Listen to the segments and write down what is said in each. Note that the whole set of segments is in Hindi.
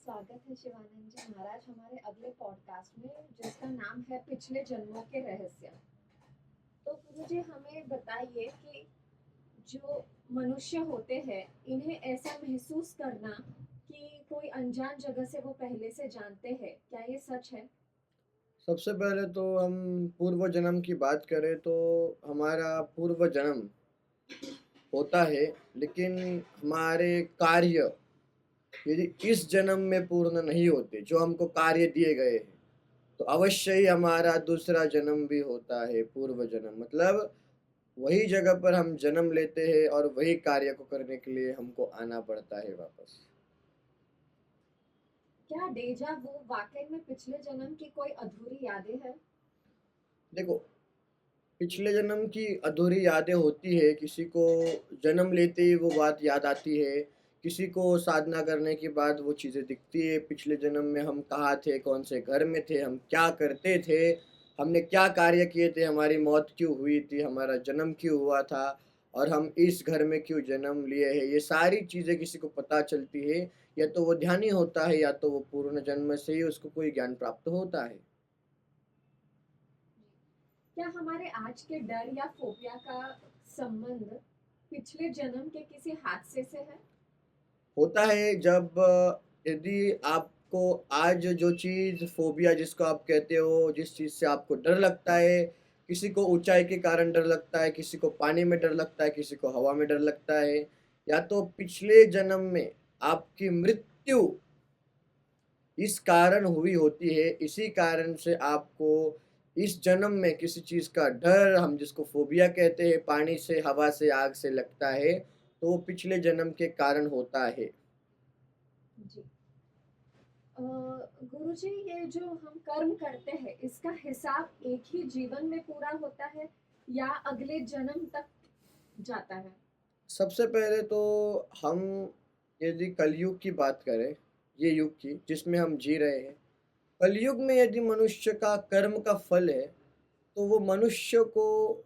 स्वागत है शिवानंद जी महाराज हमारे अगले पॉडकास्ट में जिसका नाम है पिछले जन्मों के रहस्य। तो गुरुजी हमें बताइए कि जो मनुष्य होते हैं इन्हें ऐसा महसूस करना कि कोई अनजान जगह से वो पहले से जानते हैं, क्या ये सच है? सबसे पहले तो हम पूर्व जन्म की बात करें तो हमारा पूर्व जन्म होता है, लेकिन हमारे कार्य यदि इस जन्म में पूर्ण नहीं होते, जो हमको कार्य दिए गए हैं, तो अवश्य ही हमारा दूसरा जन्म भी होता है। पूर्व जन्म मतलब वही जगह पर हम जन्म लेते हैं और वही कार्य को करने के लिए हमको आना पड़ता है वापस। क्या डेजा वो वाकई में पिछले जन्म की कोई अधूरी यादें हैं? देखो, पिछले जन्म की अधूरी यादें होती है, किसी को जन्म लेते ही वो बात याद आती है, किसी को साधना करने के बाद वो चीज़ें दिखती है, पिछले जन्म में हम कहाँ थे, कौन से घर में थे, हम क्या करते थे, हमने क्या कार्य किए थे, हमारी मौत क्यों हुई थी, हमारा जन्म क्यों हुआ था और हम इस घर में क्यों जन्म लिए हैं, ये सारी चीज़ें किसी को पता चलती है। या तो वो ध्यानी होता है या तो वो पूर्ण जन्म से ही उसको कोई ज्ञान प्राप्त होता है। क्या हमारे आज के डर या फोबिया का संबंध पिछले जन्म के किसी हादसे से है? होता है जब यदि आपको आज जो चीज़ फ़ोबिया जिसको आप कहते हो, जिस चीज़ से आपको डर लगता है, किसी को ऊँचाई के कारण डर लगता है, किसी को पानी में डर लगता है, किसी को हवा में डर लगता है, या तो पिछले जन्म में आपकी मृत्यु इस कारण हुई होती है, इसी कारण से आपको इस जन्म में किसी चीज़ का डर, हम जिसको फ़ोबिया कहते हैं, पानी से, हवा से, आग से लगता है, तो वो पिछले जन्म के कारण होता है। जी। गुरुजी, ये जो हम कर्म करते हैं इसका हिसाब एक ही जीवन में पूरा होता है या अगले जन्म तक जाता है? सबसे पहले तो हम यदि कलयुग की बात करें, ये युग की जिसमें हम जी रहे हैं, कलयुग में यदि मनुष्य का कर्म का फल है, तो वो मनुष्य को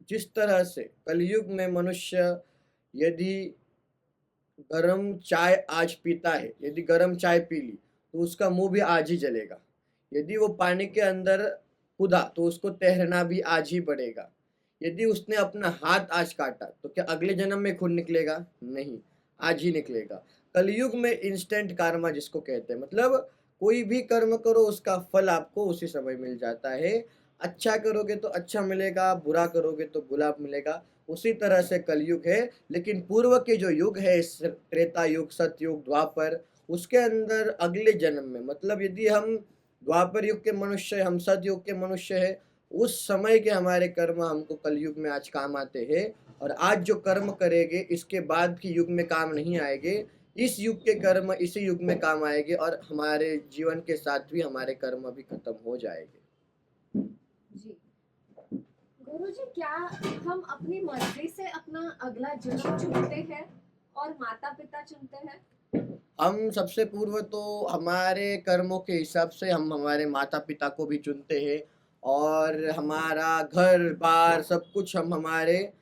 जिस तरह से कलयुग में मनुष्य यदि गरम चाय आज पीता है, यदि गरम चाय पी ली, तो उसका मुँह भी आज ही जलेगा। यदि वो पानी के अंदर कूदा, तो उसको तैरना भी आज ही पड़ेगा। यदि उसने अपना हाथ आज काटा, तो क्या अगले जन्म में खून निकलेगा? नहीं, आज ही निकलेगा। कलयुग में इंस्टेंट कर्मा जिसको कहते हैं, मतलब कोई भी कर्म करो उसका फल आपको उसी समय मिल जाता है। अच्छा करोगे तो अच्छा मिलेगा, बुरा करोगे तो बुरा मिलेगा। उसी तरह से कलयुग है। लेकिन पूर्व के जो युग है, त्रेता युग, सतयुग, द्वापर, उसके अंदर अगले जन्म में, मतलब यदि हम द्वापर युग के मनुष्य हैं, हम सतयुग के मनुष्य हैं, उस समय के हमारे कर्म हमको कलयुग में आज काम आते हैं। और आज जो कर्म करेंगे इसके बाद के युग में काम नहीं आएंगे। इस युग के कर्म इसी युग में काम आएंगे और हमारे जीवन के साथ भी हमारे कर्म भी खत्म हो जाएंगे। जी। गुरुजी, क्या हम अपनी मर्जी से अपना अगला जन्म चुनते हैं और माता पिता चुनते हैं? हम सबसे पूर्व तो हमारे कर्मों के हिसाब से हम हमारे माता-पिता को भी चुनते हैं और हमारा घर-बार सब कुछ हम हमारे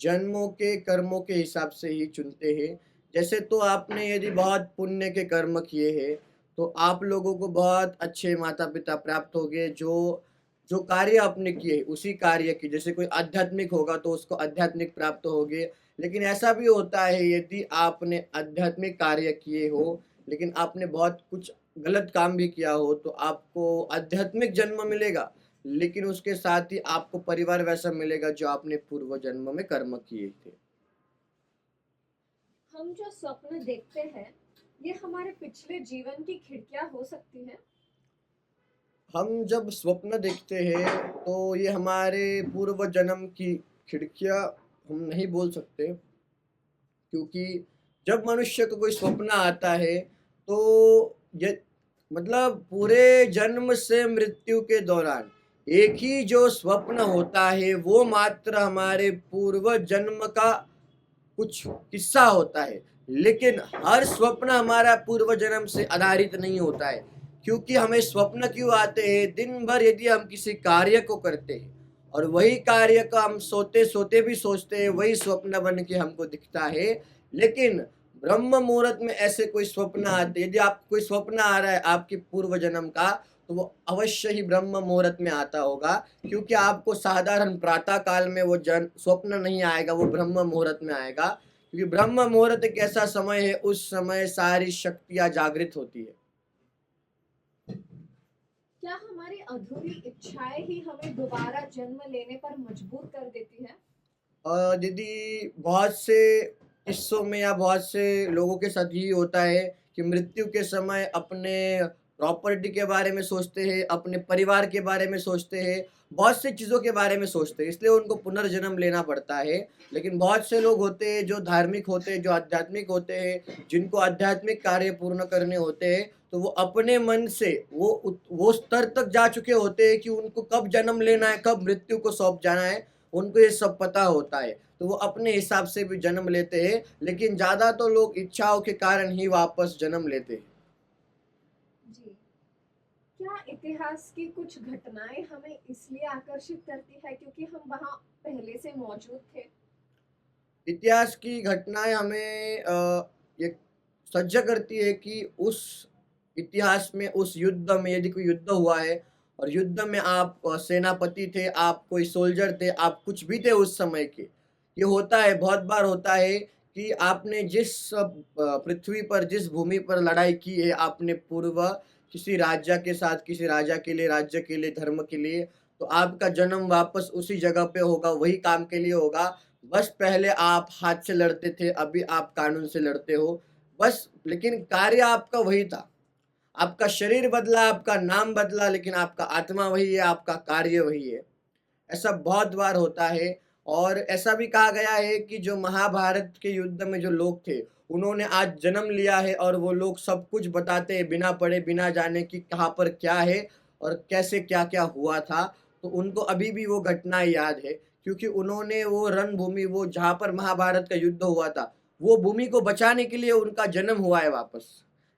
जन्मों के कर्मों के हिसाब से ही चुनते हैं। जैसे तो आपने यदि बहुत पुण्य के कर्म किए हैं, तो आप लोगों को बहुत अच्छे माता-पिता प्राप्त होंगे, जो जो कार्य आपने किए उसी कार्य की, जैसे कोई आध्यात्मिक होगा तो उसको आध्यात्मिक प्राप्त होंगे। लेकिन ऐसा भी होता है यदि आपने आध्यात्मिक कार्य किए हो, लेकिन आपने बहुत कुछ गलत काम भी किया हो, तो आपको आध्यात्मिक जन्म मिलेगा, लेकिन उसके साथ ही आपको परिवार वैसा मिलेगा जो आपने पूर्व जन्म में कर्म किए थे। हम जो स्वप्न देखते हैं ये हमारे पिछले जीवन की खिड़कियां हो सकती हैं? हम जब स्वप्न देखते हैं तो ये हमारे पूर्व जन्म की खिड़कियाँ हम नहीं बोल सकते, क्योंकि जब मनुष्य को कोई स्वप्न आता है तो ये मतलब पूरे जन्म से मृत्यु के दौरान एक ही जो स्वप्न होता है वो मात्र हमारे पूर्व जन्म का कुछ किस्सा होता है। लेकिन हर स्वप्न हमारा पूर्व जन्म से आधारित नहीं होता है, क्योंकि हमें स्वप्न क्यों आते हैं, दिन भर यदि हम किसी कार्य को करते हैं और वही कार्य का हम सोते सोते भी सोचते हैं, वही स्वप्न बन के हमको दिखता है। लेकिन ब्रह्म मुहूर्त में ऐसे कोई स्वप्न आते, यदि आपको कोई स्वप्न आ रहा है आपके पूर्व जन्म का, तो वो अवश्य ही ब्रह्म मुहूर्त में आता होगा, क्योंकि आपको साधारण प्रातः काल में वो जन स्वप्न नहीं आएगा, वो ब्रह्म मुहूर्त में आएगा, क्योंकि ब्रह्म मुहूर्त एक ऐसा समय है, उस समय सारी शक्तियां जागृत होती है। क्या हमारी अधूरी इच्छाएं ही हमें दोबारा जन्म लेने पर मजबूर कर देती है? यदि बहुत से किस्सों में या बहुत से लोगों के साथ यही होता है कि मृत्यु के समय अपने प्रॉपर्टी के बारे में सोचते हैं, अपने परिवार के बारे में सोचते हैं, बहुत सी चीज़ों के बारे में सोचते हैं, इसलिए उनको पुनर्जन्म लेना पड़ता है। लेकिन बहुत से लोग होते हैं जो धार्मिक होते हैं, जो आध्यात्मिक होते हैं, जिनको आध्यात्मिक कार्य पूर्ण करने होते हैं, तो वो अपने मन से वो स्तर तक जा चुके होते हैं कि उनको कब जन्म लेना है, कब मृत्यु को सौंप जाना है, उनको ये सब पता होता है, तो वो अपने हिसाब से भी जन्म लेते हैं, लेकिन ज़्यादा तो लोग इच्छाओं के कारण ही वापस जन्म लेते हैं। जी। क्या इतिहास की कुछ घटनाएं हमें इसलिए आकर्षित करती है क्योंकि हम वहां पहले से मौजूद थे? इतिहास की घटनाएँ हमें ये सज्जा करती है कि उस इतिहास में, उस युद्ध में यदि कोई युद्ध हुआ है और युद्ध में आप सेनापति थे, आप कोई सोल्जर थे, आप कुछ भी थे उस समय के। ये होता है, बहुत बार होता है कि आपने जिस पृथ्वी पर, जिस भूमि पर लड़ाई की है, आपने पूर्व किसी राजा के साथ, किसी राजा के लिए, राज्य के लिए, धर्म के लिए, तो आपका जन्म वापस उसी जगह पे होगा, वही काम के लिए होगा। बस पहले आप हाथ से लड़ते थे, अभी आप कानून से लड़ते हो। बस लेकिन कार्य आपका वही था। आपका शरीर बदला, आपका नाम बदला, लेकिन आपका आत्मा वही है, आपका कार्य वही है। ऐसा बहुत बार होता है और ऐसा भी कहा गया है कि जो महाभारत के युद्ध में जो लोग थे, उन्होंने आज जन्म लिया है और वो लोग सब कुछ बताते हैं बिना पढ़े, बिना जाने कि कहाँ पर क्या है और कैसे क्या-क्या हुआ था। तो उनको अभी भी वो घटना याद है, क्योंकि उन्होंने वो रणभूमि, वो जहाँ पर महाभारत का युद्ध हुआ था, वो भूमि को बचाने के लिए उनका जन्म हुआ है वापस।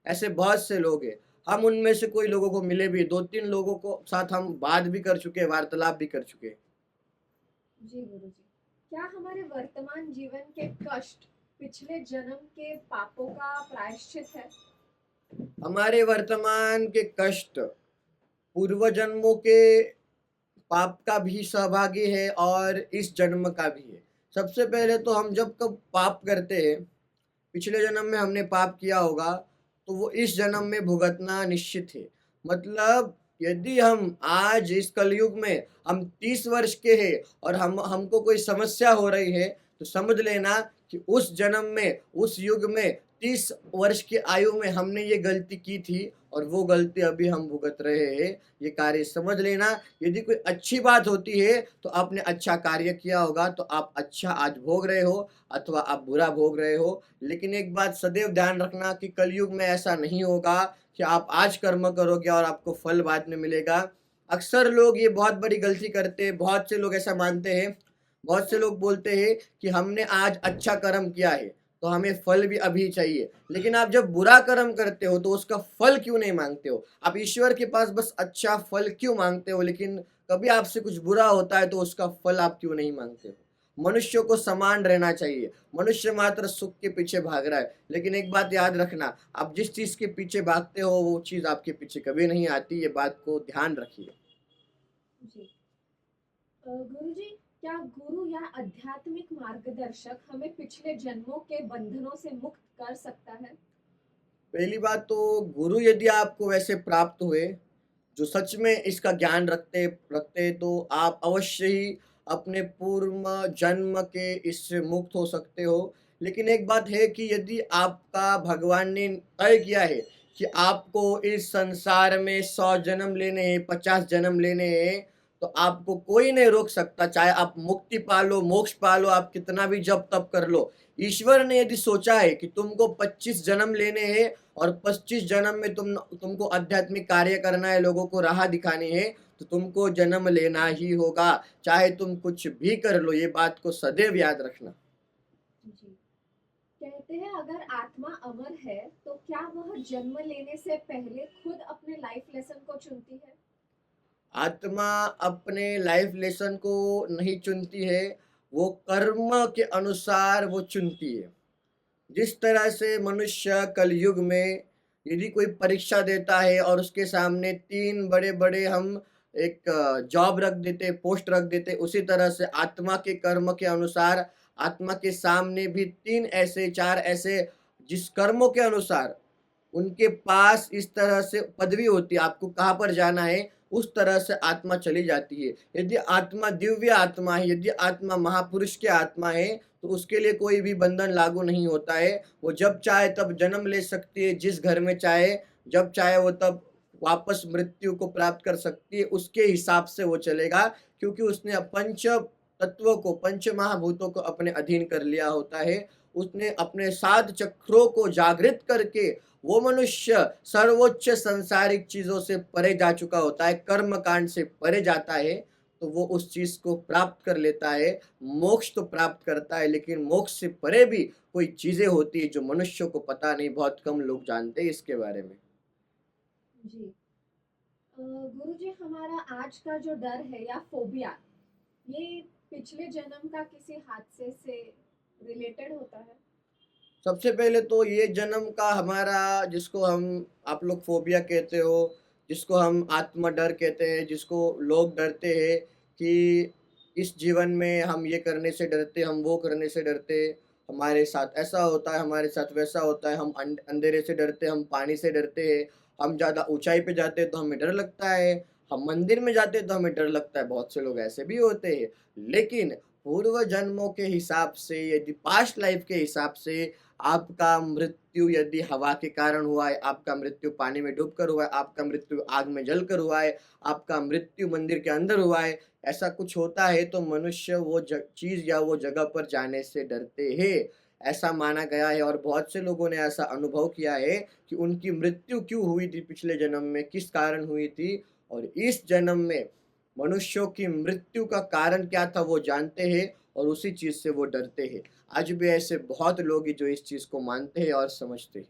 ऐसे बहुत से लोग हैं। हम उनमें से कोई लोगों को मिले भी, 2-3 लोगों को साथ हम बात भी कर चुके हैं, वार्तालाप भी कर चुके हैं। जी गुरुजी। क्या हमारे वर्तमान जीवन के कष्ट पिछले जन्म के पापों का प्रायश्चित है? हमारे वर्तमान के कष्ट पूर्व जन्मों के पाप का भी सहभागी है और इस जन्म का भी है। सबसे पहले तो हम जब कब पाप करते हैं, पिछले जन्म में हमने पाप किया होगा, तो वो इस जन्म में भुगतना निश्चित है। मतलब यदि हम आज इस कलयुग में हम 30 वर्ष के हैं और हमको कोई समस्या हो रही है, तो समझ लेना कि उस जन्म में, उस युग में 30 वर्ष की आयु में हमने ये गलती की थी और वो गलती अभी हम भुगत रहे हैं। ये कार्य समझ लेना। यदि कोई अच्छी बात होती है, तो आपने अच्छा कार्य किया होगा, तो आप अच्छा आज भोग रहे हो अथवा आप बुरा भोग रहे हो। लेकिन एक बात सदैव ध्यान रखना कि कलयुग में ऐसा नहीं होगा कि आप आज कर्म करोगे और आपको फल बाद में मिलेगा। अक्सर लोग ये बहुत बड़ी गलती करते हैं, बहुत से लोग ऐसा मानते हैं, बहुत से लोग बोलते हैं कि हमने आज अच्छा कर्म किया है, तो हमें फल भी अभी चाहिए। लेकिन आप जब बुरा कर्म करते हो, तो उसका फल क्यों नहीं माँगते हो? आप ईश्वर के पास बस अच्छा फल क्यों माँगते हो? लेकिन कभी आपसे कुछ बुरा होता है, तो उसका फल आप क्यों नहीं माँगते हो? मनुष्य को समान रहना चाहिए। मनुष्य मात्र सुख के पीछे भाग रहा है, लेकिन एक बात याद रखना, आप जिस चीज़ के पीछे भागते हो, वो चीज़ आपके पीछे कभी नहीं आती, ये बात को ध्यान रखिए। जी। गुरुजी, क्या गुरु या आध्यात्मिक मार्गदर्शक हमें पिछले जन्मों के बंधनों से मुक्त कर सकता है? पहली बात तो गुरु यदि आपको वैसे प्राप्त हुए, जो सच में इसका ज्ञान रखते रखते, तो आप अवश्य ही अपने पूर्व जन्म के इससे मुक्त हो सकते हो। लेकिन एक बात है कि यदि आपका भगवान ने तय किया है कि आपको इस संसार में 100 जन्म लेने हैं, 50 जन्म लेने हैं, तो आपको कोई नहीं रोक सकता। चाहे आप मुक्ति पा लो, मोक्ष पा लो, आप कितना भी जप तप कर लो। ईश्वर ने यदि सोचा है कि तुमको 25 जन्म लेने हैं और 25 जन्म में तुमको आध्यात्मिक कार्य करना है, लोगों को राह दिखानी है, तो तुमको जन्म लेना ही होगा, चाहे तुम कुछ भी कर लो। ये बात को सदैव याद रखना। जी। कहते हैं अगर आत्मा अमर है तो क्या वह जन्म लेने से पहले खुद अपने लाइफ लेसन को चुनती है? आत्मा अपने लाइफ लेसन को नहीं चुनती है, वो कर्म के अनुसार वो चुनती है। जिस तरह से मनुष्य कलयुग में यदि कोई परीक्षा देता है और उसके सामने 3 बड़े-बड़े हम एक जॉब रख देते, पोस्ट रख देते, उसी तरह से आत्मा के कर्म के अनुसार आत्मा के सामने भी 3 ऐसे 4 ऐसे जिस कर्मों के अनुसार उनके पास इस तरह से पदवी होती है, आपको कहाँ पर जाना है, उस तरह से आत्मा चली जाती है। यदि आत्मा दिव्य आत्मा है, यदि आत्मा महापुरुष की आत्मा है, तो उसके लिए कोई भी बंधन लागू नहीं होता है। वो जब चाहे तब जन्म ले सकती है, जिस घर में चाहे, जब चाहे वो तब वापस मृत्यु को प्राप्त कर सकती है, उसके हिसाब से वो चलेगा क्योंकि उसने पंच तत्वों को, पंच महाभूतों को अपने अधीन कर लिया होता है। उसने अपने 7 चक्रों को जागृत करके वो मनुष्य सर्वोच्च सांसारिक चीज़ों से परे जा चुका होता है, कर्म कांड से परे जाता है, तो वो उस चीज़ को प्राप्त कर लेता है। मोक्ष तो प्राप्त करता है, लेकिन मोक्ष से परे भी कोई चीज़ें होती हैं जो मनुष्यों को पता नहीं, बहुत कम लोग जानते हैं इसके बारे में। जी। गुरुजी, हमारा आज का जो डर है या फोबिया, ये पिछले जन्म का किसी हादसे से रिलेटेड होता है? सबसे पहले तो ये जन्म का हमारा जिसको हम आप लोग फ़ोबिया कहते हो, जिसको हम आत्म डर कहते हैं, जिसको लोग डरते हैं कि इस जीवन में हम ये करने से डरते, हम वो करने से डरते, हमारे साथ ऐसा होता है, हमारे साथ वैसा होता है, हम अंधेरे से डरते, हम पानी से डरते हैं, हम ज़्यादा ऊँचाई पे जाते हैं तो हमें डर लगता है, हम मंदिर में जाते हैं तो हमें डर लगता है, बहुत से लोग ऐसे भी होते हैं। लेकिन पूर्व जन्मों के हिसाब से यदि पास्ट लाइफ़ के हिसाब से आपका मृत्यु यदि हवा के कारण हुआ है, आपका मृत्यु पानी में डूबकर हुआ है, आपका मृत्यु आग में जलकर हुआ है, आपका मृत्यु मंदिर के अंदर हुआ है, ऐसा कुछ होता है तो मनुष्य वो चीज़ या वो जगह पर जाने से डरते हैं। ऐसा माना गया है और बहुत से लोगों ने ऐसा अनुभव किया है कि उनकी मृत्यु क्यों हुई थी पिछले जन्म में, किस कारण हुई थी और इस जन्म में मनुष्यों की मृत्यु का कारण क्या था वो जानते हैं और उसी चीज़ से वो डरते हैं। आज भी ऐसे बहुत लोग हैं जो इस चीज़ को मानते हैं और समझते हैं।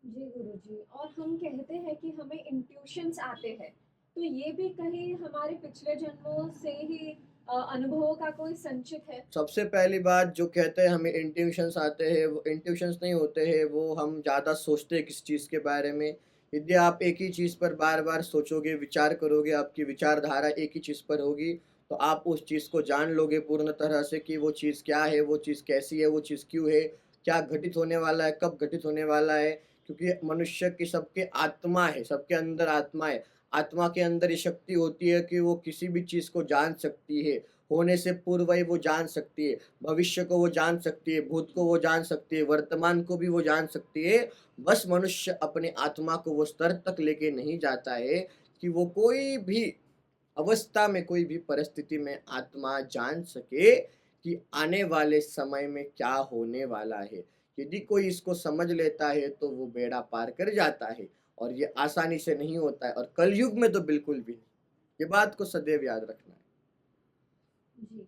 जी गुरुजी, और हम कहते हैं कि हमें इंट्यूशंस आते हैं, तो ये भी कहीं हमारे पिछले जन्मों से ही अनुभवों का कोई संचित है? सबसे पहली बात जो कहते हैं हमें इंट्यूशंस आते हैं, वो इंट्यूशंस नहीं होते हैं, वो हम ज़्यादा सोचते हैं किसी चीज़ के बारे में। यदि आप एक ही चीज़ पर बार-बार सोचोगे, विचार करोगे, आपकी विचारधारा एक ही चीज़ पर होगी, तो आप उस चीज़ को जान लोगे पूर्ण तरह से कि वो चीज़ क्या है, वो चीज़ कैसी है, वो चीज़ क्यों है, क्या घटित होने वाला है, कब घटित होने वाला है। क्योंकि मनुष्य की सबके आत्मा है, सबके अंदर आत्मा है। आत्मा के अंदर ये शक्ति होती है कि वो किसी भी चीज़ को जान सकती है। होने से पूर्व ही वो जान सकती है, भविष्य को वो जान सकती है, भूत को वो जान सकती है, वर्तमान को भी वो जान सकती है। बस मनुष्य अपने आत्मा को वो स्तर तक लेके नहीं जाता है कि वो कोई भी अवस्था में, कोई भी परिस्थिति में आत्मा जान सके कि आने वाले समय में क्या होने वाला है। यदि कोई इसको समझ लेता है तो वो बेड़ा पार कर जाता है और ये आसानी से नहीं होता है और कलयुग में तो बिल्कुल भी नहीं। ये बात को सदैव याद रखना है। जी।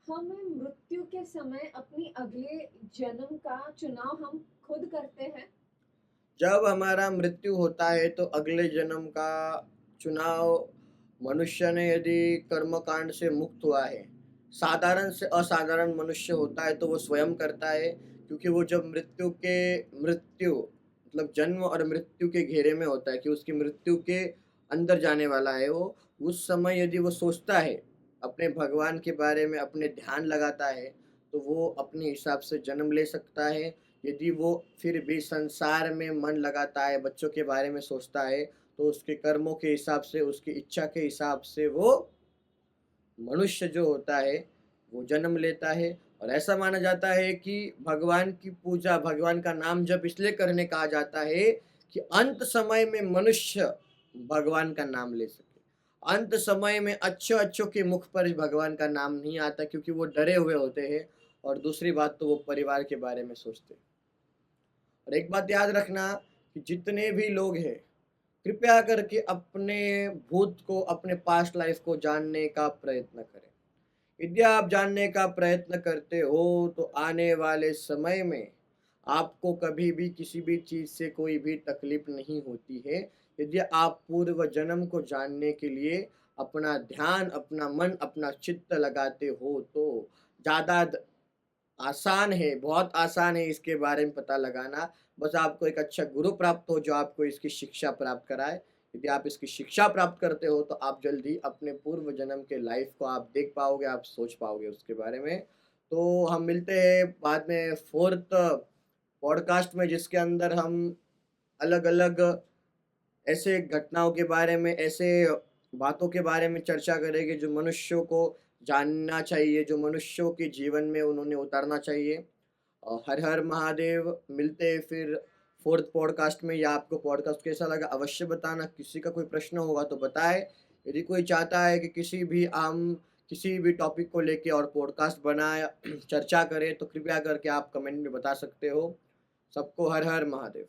हम मृत्यु के समय अपनी अगले जन्म का चुनाव हम खुद करते हैं? जब हमारा मृत्यु होता है तो अगले जन्म का चुनाव मनुष्य ने यदि कर्मकांड से मुक्त हुआ है, साधारण से असाधारण मनुष्य होता है तो वो स्वयं करता है क्योंकि वो जब मृत्यु मतलब जन्म और मृत्यु के घेरे में होता है कि उसकी मृत्यु के अंदर जाने वाला है वो, उस समय यदि वो सोचता है अपने भगवान के बारे में, अपने ध्यान लगाता है, तो वो अपने हिसाब से जन्म ले सकता है। यदि वो फिर भी संसार में मन लगाता है, बच्चों के बारे में सोचता है, तो उसके कर्मों के हिसाब से, उसकी इच्छा के हिसाब से वो मनुष्य जो होता है, वो जन्म लेता है और ऐसा माना जाता है कि भगवान की पूजा, भगवान का नाम जप इसलिए करने कहा जाता है कि अंत समय में मनुष्य भगवान का नाम ले सके। अंत समय में अच्छों-अच्छों के मुख पर भगवान का नाम नहीं आता क्योंकि वो डरे हुए होते हैं और दूसरी बात तो वो परिवार के बारे में सोचते हैं। और एक बात याद रखना कि जितने भी लोग हैं, कृपया करके अपने भूत को, अपने पास्ट लाइफ को जानने का प्रयत्न करें। यदि आप जानने का प्रयत्न करते हो तो आने वाले समय में आपको कभी भी किसी भी चीज़ से कोई भी तकलीफ नहीं होती है। यदि आप पूर्व जन्म को जानने के लिए अपना ध्यान, अपना मन, अपना चित्त लगाते हो तो ज़्यादा आसान है, बहुत आसान है इसके बारे में पता लगाना। बस आपको एक अच्छा गुरु प्राप्त हो जो आपको इसकी शिक्षा प्राप्त कराए। यदि आप इसकी शिक्षा प्राप्त करते हो तो आप जल्दी अपने पूर्व जन्म के लाइफ को आप देख पाओगे, आप सोच पाओगे उसके बारे में। तो हम मिलते हैं बाद में 4th पॉडकास्ट में, जिसके अंदर हम अलग-अलग ऐसे घटनाओं के बारे में, ऐसे बातों के बारे में चर्चा करेंगे जो मनुष्यों को जानना चाहिए, जो मनुष्यों के जीवन में उन्होंने उतारना चाहिए। हर हर महादेव। मिलते हैं फिर 4th पॉडकास्ट में। या आपको पॉडकास्ट कैसा लगा अवश्य बताना। किसी का कोई प्रश्न होगा तो बताएँ। यदि कोई चाहता है कि किसी भी टॉपिक को लेके और पॉडकास्ट बनाए चर्चा करें तो कृपया करके आप कमेंट में बता सकते हो। सबको हर हर महादेव।